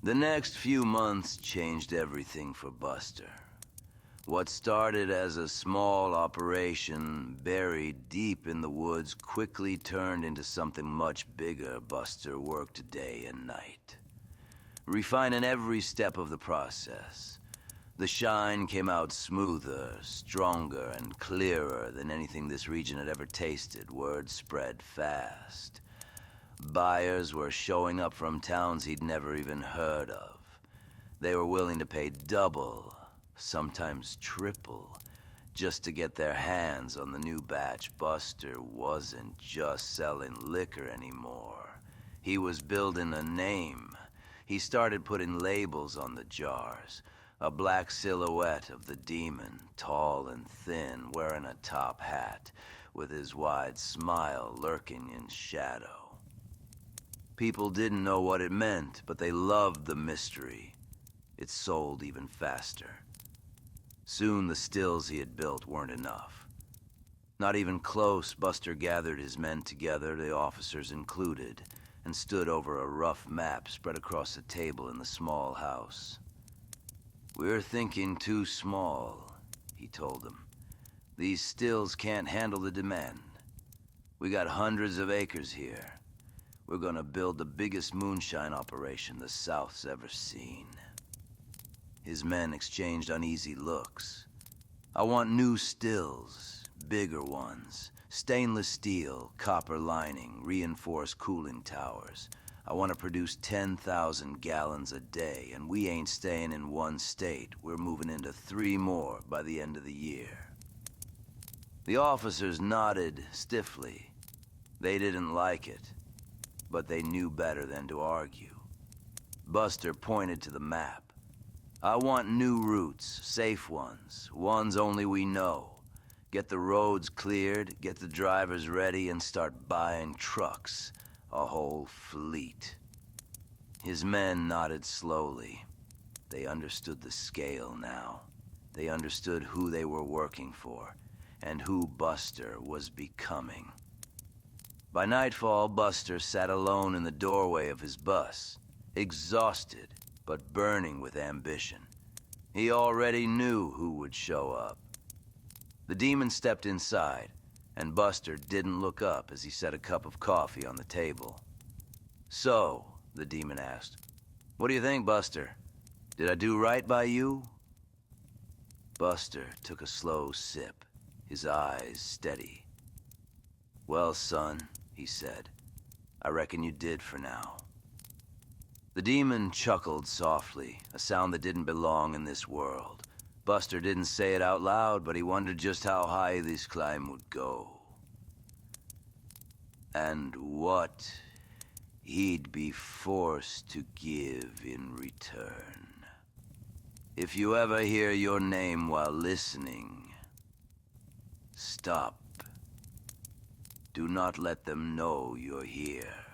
The next few months changed everything for Buster. What started as a small operation buried deep in the woods quickly turned into something much bigger. Buster worked day and night, refining every step of the process. The shine came out smoother, stronger, and clearer than anything this region had ever tasted. Word spread fast. Buyers were showing up from towns he'd never even heard of. They were willing to pay double, sometimes triple, just to get their hands on the new batch. Buster wasn't just selling liquor anymore. He was building a name. He started putting labels on the jars. A black silhouette of the demon, tall and thin, wearing a top hat, with his wide smile lurking in shadow. People didn't know what it meant, but they loved the mystery. It sold even faster. Soon the stills he had built weren't enough. Not even close. Buster gathered his men together, the officers included, and stood over a rough map spread across the table in the small house. "We're thinking too small," he told them. "These stills can't handle the demand. We got hundreds of acres here. We're gonna build the biggest moonshine operation the South's ever seen." His men exchanged uneasy looks. "I want new stills, bigger ones, stainless steel, copper lining, reinforced cooling towers. I want to produce 10,000 gallons a day, and we ain't staying in one state. We're moving into 3 more by the end of the year." The officers nodded stiffly. They didn't like it, but they knew better than to argue. Buster pointed to the map. "I want new routes, safe ones, ones only we know. Get the roads cleared, get the drivers ready, and start buying trucks. A whole fleet." His men nodded slowly. They understood the scale now. They understood who they were working for, and who Buster was becoming. By nightfall, Buster sat alone in the doorway of his bus, exhausted but burning with ambition. He already knew who would show up. The demon stepped inside, and Buster didn't look up as he set a cup of coffee on the table. "So," the demon asked, "what do you think, Buster? Did I do right by you?" Buster took a slow sip, his eyes steady. "Well, son," he said, "I reckon you did for now." The demon chuckled softly, a sound that didn't belong in this world. Buster didn't say it out loud, but he wondered just how high this climb would go. And what he'd be forced to give in return. If you ever hear your name while listening, stop. Do not let them know you're here.